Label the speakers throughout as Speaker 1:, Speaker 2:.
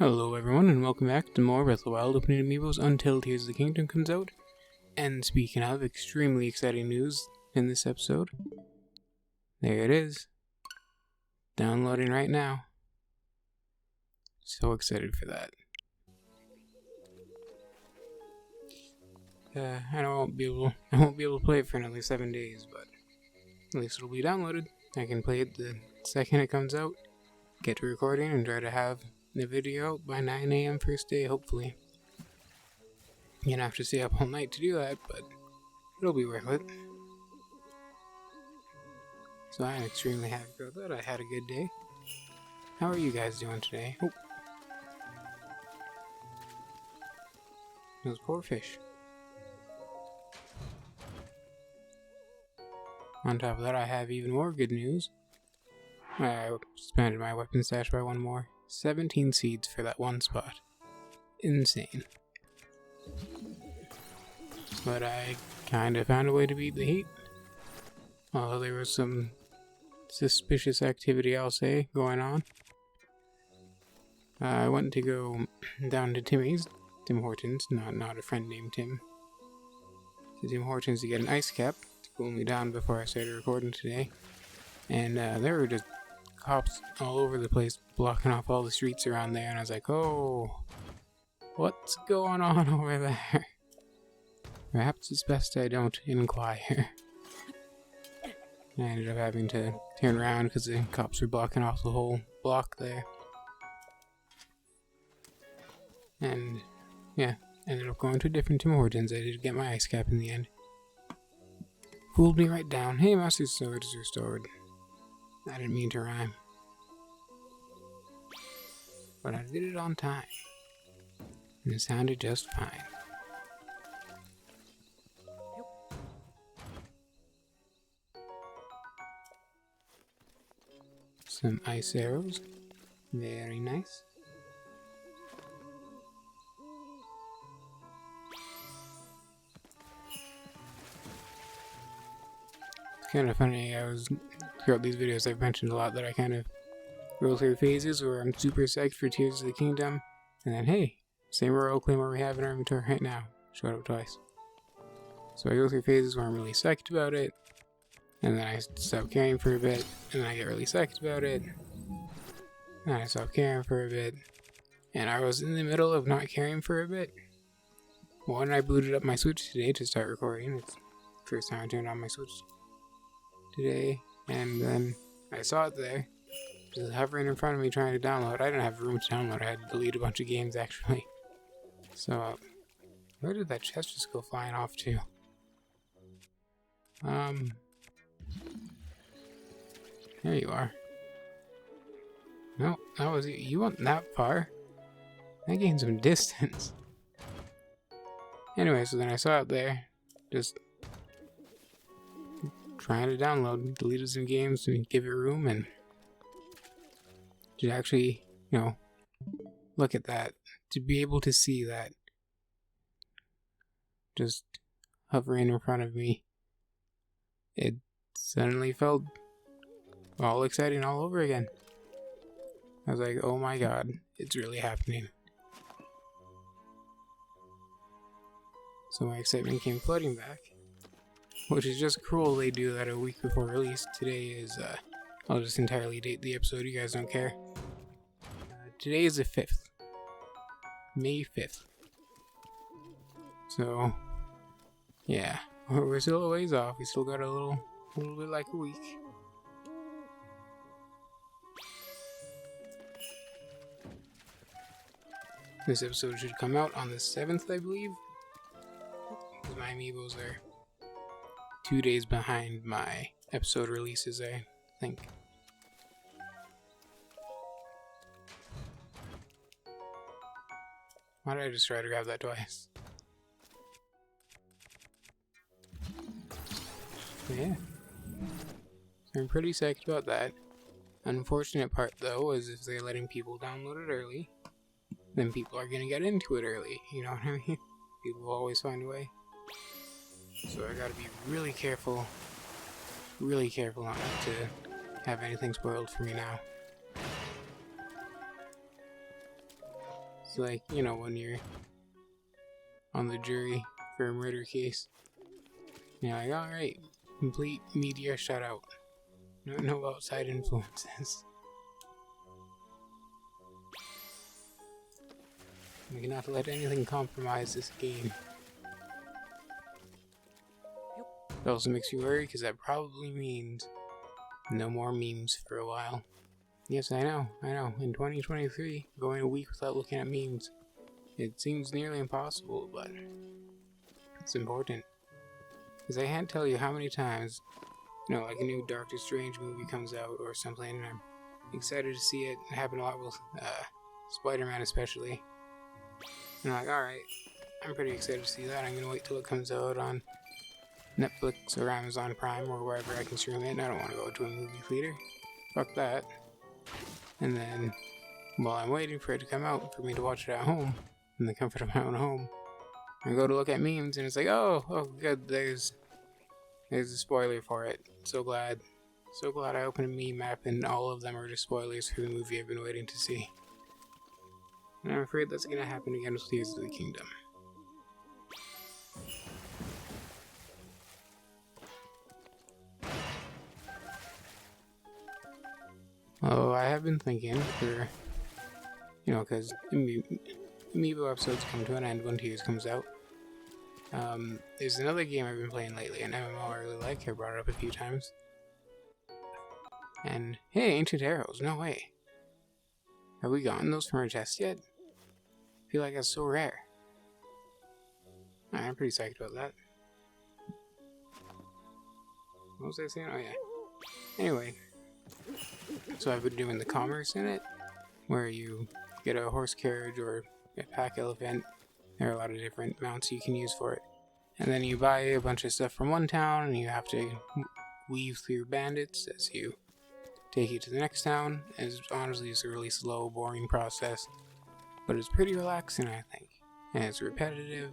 Speaker 1: Hello everyone and welcome back to more Breath of the Wild opening Amiibos until Tears of the Kingdom comes out. And speaking of extremely exciting news in this episode, there it is. Downloading right now. So excited for that. I won't be able to play it for another 7 days, but at least it'll be downloaded. I can play it the second it comes out, get to recording, and try to have the video out by 9 AM first day, hopefully. You're gonna have to stay up all night to do that, but it'll be worth it. So I'm extremely happy about that. I had a good day. How are you guys doing today? Oh. Those poor fish. On top of that, I have even more good news. I expanded my weapon stash by one more. 17 seeds for that one spot. Insane. But I kind of found a way to beat the heat. Although there was some suspicious activity, I'll say, going on. I went to go down to Tim Hortons, not a friend named Tim. To Tim Hortons to get an ice cap to cool me down before I started recording today. And there were just cops all over the place blocking off all the streets around there, and I was like, oh, what's going on over there? Perhaps it's best I don't inquire. I ended up having to turn around because the cops were blocking off the whole block there. And yeah, ended up going to a different Tim Hortons. I did get my ice cap in the end. Fooled me right down. Hey, Master Sword is restored. I didn't mean to rhyme. But I did it on time. And it sounded just fine. Some ice arrows. Very nice. It's kind of funny, throughout these videos I've mentioned a lot that I kind of go through phases where I'm super psyched for Tears of the Kingdom, and then hey, same Royal Claymore we have in our inventory right now. Showed up twice. So I go through phases where I'm really psyched about it, and then I stop caring for a bit, and then I get really psyched about it, and I stop caring for a bit, and I was in the middle of not caring for a bit. When I booted up my Switch today to start recording, it's the first time I turned on my Switch today, and then I saw it there, just hovering in front of me trying to download. I didn't have room to download, I had to delete a bunch of games actually. So, where did that chest just go flying off to? There you are. No, that was you. You weren't that far. I gained some distance. Anyway, so then I saw it there, just trying to download, deleted some games to give it room, and to actually, look at that, to be able to see that just hovering in front of me, it suddenly felt all exciting all over again. I was like, oh my god, it's really happening. So my excitement came flooding back, which is just cruel they do that a week before release. Today is, I'll just entirely date the episode, you guys don't care. Today is the 5th. May 5th. So, yeah, we're still a ways off. We still got a little bit like a week. This episode should come out on the 7th, I believe. Because my Amiibos are 2 days behind my episode releases, I think. Why did I just try to grab that twice? So yeah. I'm pretty psyched about that. Unfortunate part though is if they're letting people download it early, then people are gonna get into it early, you know what I mean? People will always find a way. So I gotta be really careful not to have anything spoiled for me now. It's like, you know, when you're on the jury for a murder case. You're like, alright, complete media shutout. No outside influences. We cannot let anything compromise this game. It also makes you worry because that probably means no more memes for a while. Yes, I know. In 2023, going a week without looking at memes. It seems nearly impossible, but it's important. Because I can't tell you how many times, you know, like a new Doctor Strange movie comes out or something, and I'm excited to see it. It happened a lot with Spider-Man especially. And I'm like, alright, I'm pretty excited to see that. I'm gonna wait till it comes out on Netflix or Amazon Prime or wherever I can stream it. I don't want to go to a movie theater. Fuck that. And then, while I'm waiting for it to come out, for me to watch it at home, in the comfort of my own home, I go to look at memes, and it's like, oh good, there's a spoiler for it. So glad I opened a meme app, and all of them are just spoilers for the movie I've been waiting to see. And I'm afraid that's gonna happen again with Tears of the Kingdom. Oh, I have been thinking for, you know, because Amiibo episodes come to an end when Tears comes out. There's another game I've been playing lately, an MMO I really like. I brought it up a few times. And, hey, Ancient Arrows, no way. Have we gotten those from our chest yet? I feel like that's so rare. I'm pretty psyched about that. What was I saying? Oh yeah. Anyway. So I've been doing the commerce in it, where you get a horse carriage or a pack elephant. There are a lot of different mounts you can use for it. And then you buy a bunch of stuff from one town, and you have to weave through bandits as you take you to the next town. Honestly, it's a really slow, boring process, but it's pretty relaxing, I think. And it's repetitive,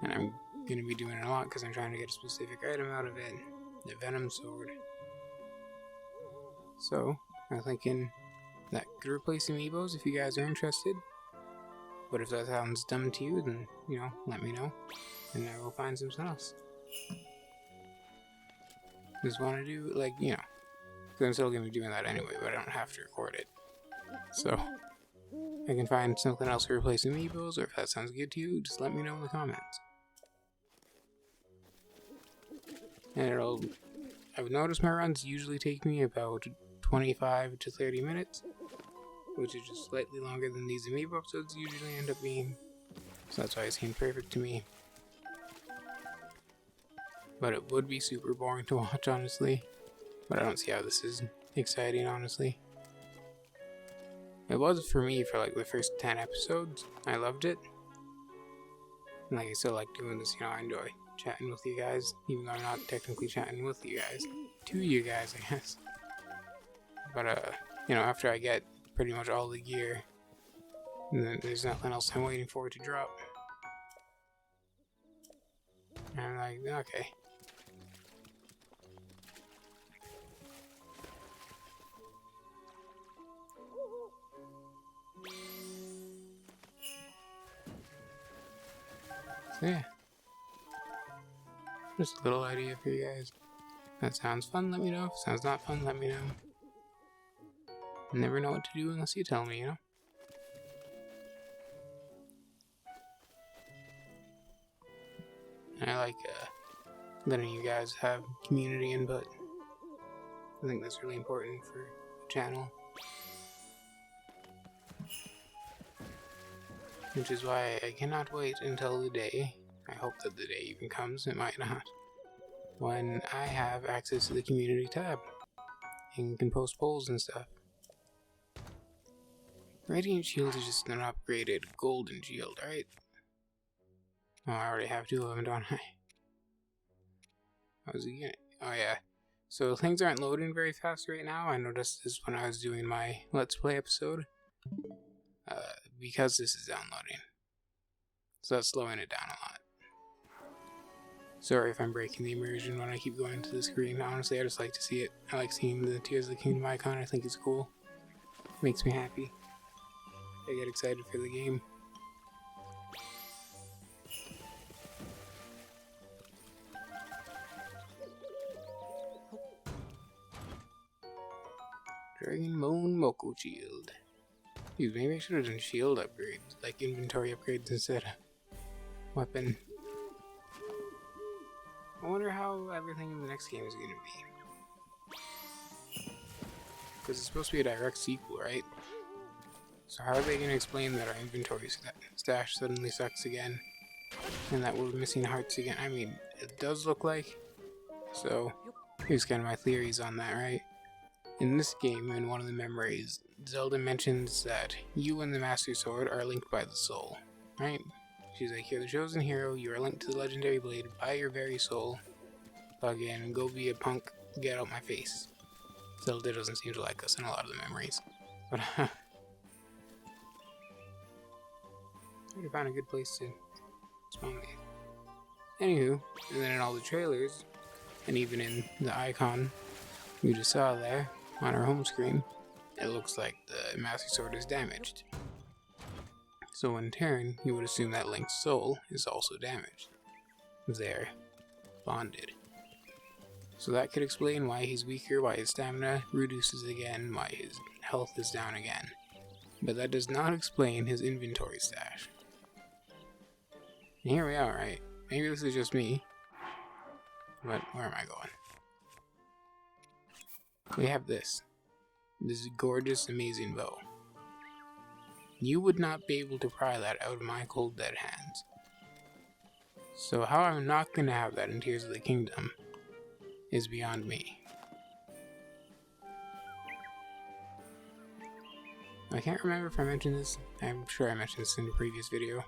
Speaker 1: and I'm going to be doing it a lot because I'm trying to get a specific item out of it, the Venom Sword. So, I'm thinking that could replace Amiibos if you guys are interested. But if that sounds dumb to you, then, you know, let me know, and I will find something else. Just want to do, like, you know, because I'm still going to be doing that anyway, but I don't have to record it. So, I can find something else to replace Amiibos, or if that sounds good to you, just let me know in the comments. And I've noticed my runs usually take me about 25 to 30 minutes, which is just slightly longer than these Amiibo episodes usually end up being. So that's why it seemed perfect to me. But it would be super boring to watch, honestly. But I don't see how this is exciting, honestly. It was for me for like the first 10 episodes. I loved it. And like I still like doing this, you know, I enjoy chatting with you guys, even though I'm not technically chatting with you guys. To you guys, I guess. But, you know, after I get pretty much all the gear, and then there's nothing else I'm waiting for it to drop. And I'm like, okay. So yeah. Just a little idea for you guys. If that sounds fun, let me know. If it sounds not fun, let me know. I never know what to do unless you tell me, you know? And I like letting you guys have community input. I think that's really important for the channel. Which is why I cannot wait until the day, I hope that the day even comes, it might not, when I have access to the community tab and can post polls and stuff. Radiant Shield is just an upgraded golden shield, right? Oh, I already have 2 of them, don't I? How was he gonna? Oh yeah. So things aren't loading very fast right now. I noticed this when I was doing my Let's Play episode. Because this is downloading. So that's slowing it down a lot. Sorry if I'm breaking the immersion when I keep going to the screen. Honestly, I just like to see it. I like seeing the Tears of the Kingdom icon. I think it's cool. Makes me happy. I get excited for the game. Dragon Bone Moko Shield. Dude, maybe I should have done shield upgrades, like inventory upgrades instead of weapon. I wonder how everything in the next game is going to be. Because it's supposed to be a direct sequel, right? So how are they going to explain that our inventory stash suddenly sucks again? And that we're missing hearts again? I mean, it does look like. So, here's kind of my theories on that, right? In this game, in one of the memories, Zelda mentions that you and the Master Sword are linked by the soul, right? She's like, you're the chosen hero, you are linked to the legendary blade by your very soul. Plug in and go be a punk, get out my face. Zelda doesn't seem to like us in a lot of the memories. But, I need to find a good place to spawn these. Anywho, and then in all the trailers, and even in the icon you just saw there on our home screen, it looks like the Master Sword is damaged. So in turn, you would assume that Link's soul is also damaged. They're bonded. So that could explain why he's weaker, why his stamina reduces again, why his health is down again. But that does not explain his inventory stash. And here we are, right? Maybe this is just me. But where am I going? We have this. This gorgeous, amazing bow. You would not be able to pry that out of my cold dead hands. So how I'm not going to have that in Tears of the Kingdom is beyond me. I can't remember if I mentioned this. I'm sure I mentioned this in the previous video.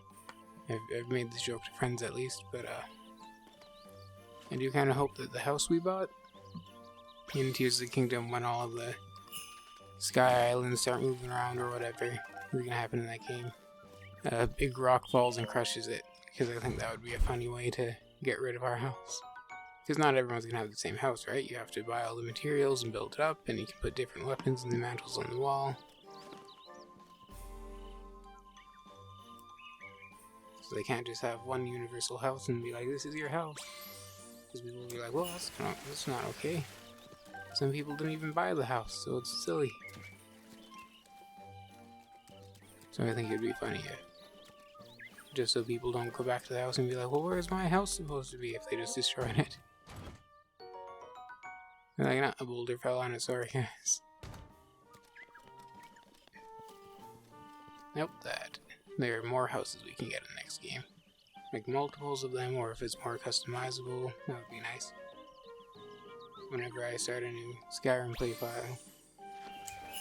Speaker 1: I've made this joke to friends at least, but I do kind of hope that the house we bought in Tears of the Kingdom, when all of the Sky Islands start moving around or whatever is going to happen in that game, a big rock falls and crushes it, because I think that would be a funny way to get rid of our house. Because not everyone's going to have the same house, right? You have to buy all the materials and build it up, and you can put different weapons and the mantles on the wall. So they can't just have one universal house and be like, this is your house. Because people will be like, well, that's not okay. Some people don't even buy the house, so it's silly. So I think it'd be funny if, just so people don't go back to the house and be like, well, where's my house supposed to be, if they just destroyed it. They're like, nah, a boulder fell on it, sorry guys. Nope, that. There are more houses we can get in the next game. Like multiples of them, or if it's more customizable, that would be nice. Whenever I start a new Skyrim playfile,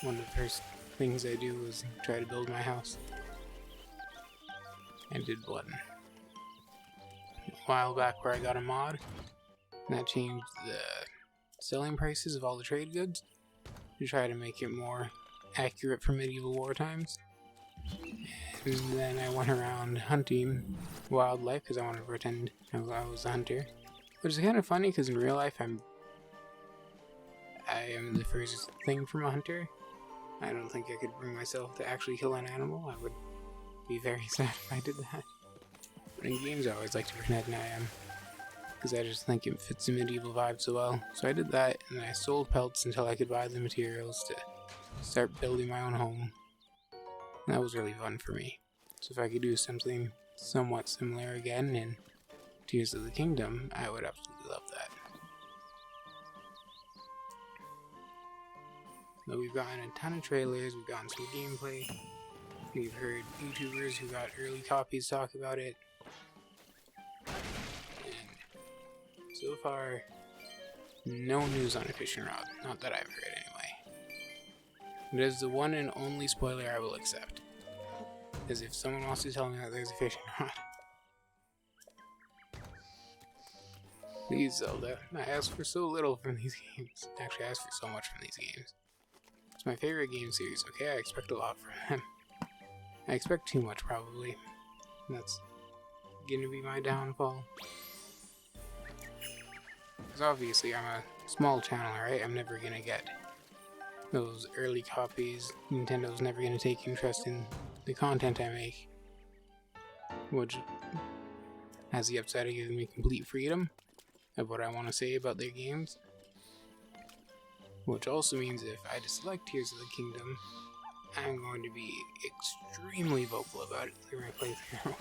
Speaker 1: one of the first things I do is try to build my house. I did one a while back where I got a mod, and that changed the selling prices of all the trade goods to try to make it more accurate for medieval war times. And then I went around hunting wildlife because I wanted to pretend I was a hunter. Which is kind of funny because in real life I am the first thing from a hunter. I don't think I could bring myself to actually kill an animal. I would be very sad if I did that. But in games I always like to pretend I am, because I just think it fits the medieval vibe so well. So I did that, and I sold pelts until I could buy the materials to start building my own home. And that was really fun for me. So if I could do something somewhat similar again in Tears of the Kingdom, I would absolutely love that. But we've gotten a ton of trailers, we've gotten some gameplay, we've heard YouTubers who got early copies talk about it, and so far, no news on a fishing rod, not that I've heard anyway. It is the one and only spoiler I will accept, as if someone wants to tell me that there's a fishing rod. Please, Zelda, I ask for so little from these games. Actually, I ask for so much from these games. It's my favorite game series, okay? I expect a lot from them. I expect too much, probably. That's gonna be my downfall. Because obviously I'm a small channel, right? I'm never gonna get those early copies. Nintendo's never gonna take interest in the content I make, which has the upside of giving me complete freedom of what I want to say about their games, which also means if I dislike Tears of the Kingdom, I'm going to be extremely vocal about it through my playthrough.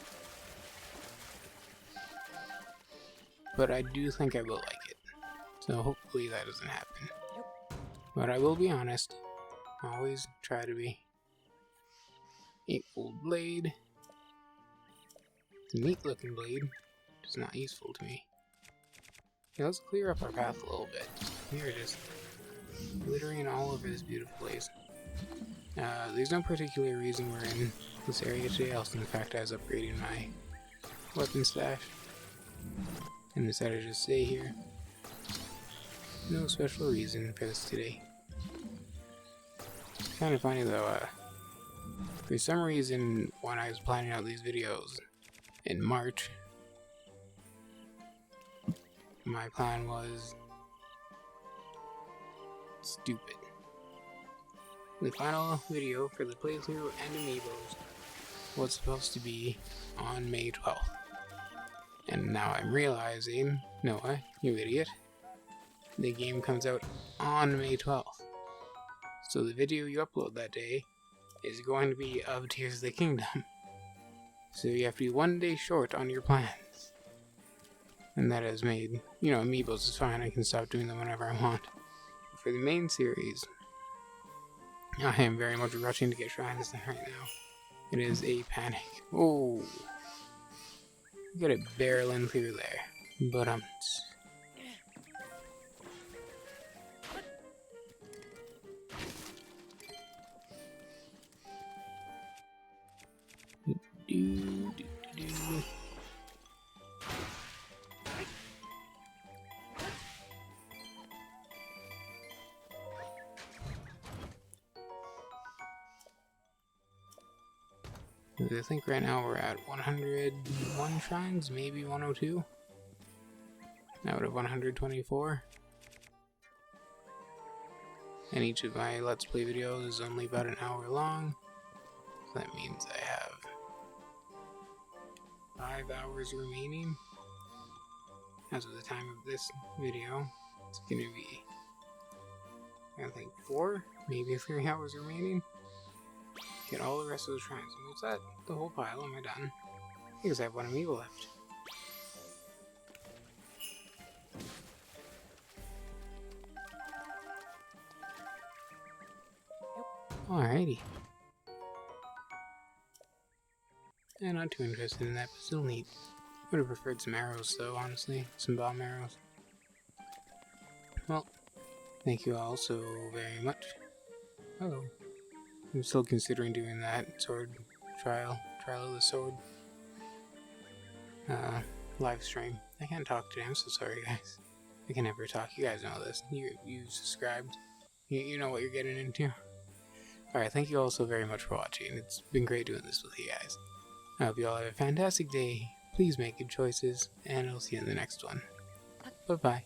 Speaker 1: But I do think I will like it, so hopefully that doesn't happen. But I will be honest, always try to be. 8-fold blade. It's a neat looking blade, just not useful to me. Okay, let's clear up our path a little bit. We are just glittering all over this beautiful place. There's no particular reason we're in this area today, else than the fact I was upgrading my weapon stash and decided to just stay here. No special reason for this today. It's kind of funny though, for some reason when I was planning out these videos in March, my plan was stupid. The final video for the playthrough and Amiibos was supposed to be on May 12th. And now I'm realizing, Noah, you idiot, the game comes out on May 12th. So the video you upload that day is going to be of Tears of the Kingdom. So you have to be 1 day short on your plans. And that has made, Amiibos is fine, I can stop doing them whenever I want. For the main series, I am very much rushing to get shrines done right now. It is a panic. Oh, got it barreling through there, but I think right now we're at 101 shrines, maybe 102. Out of 124. And each of my Let's Play videos is only about an hour long. So that means I have 5 hours remaining. As of the time of this video, it's going to be, I think, 4, maybe 3 hours remaining. Get all the rest of the shrines. And what's that? The whole pile? Am I done? Because I have 1 amiibo left. Alrighty. Yeah, not too interested in that, but still neat. Would have preferred some arrows though, honestly. Some bomb arrows. Well, thank you all so very much. Hello. I'm still considering doing that sword trial of the sword live stream. I can't talk today, I'm so sorry guys. I can never talk, you guys know this. You subscribed. You know what you're getting into. Alright, thank you all so very much for watching. It's been great doing this with you guys. I hope you all have a fantastic day. Please make good choices, and I'll see you in the next one. Bye-bye.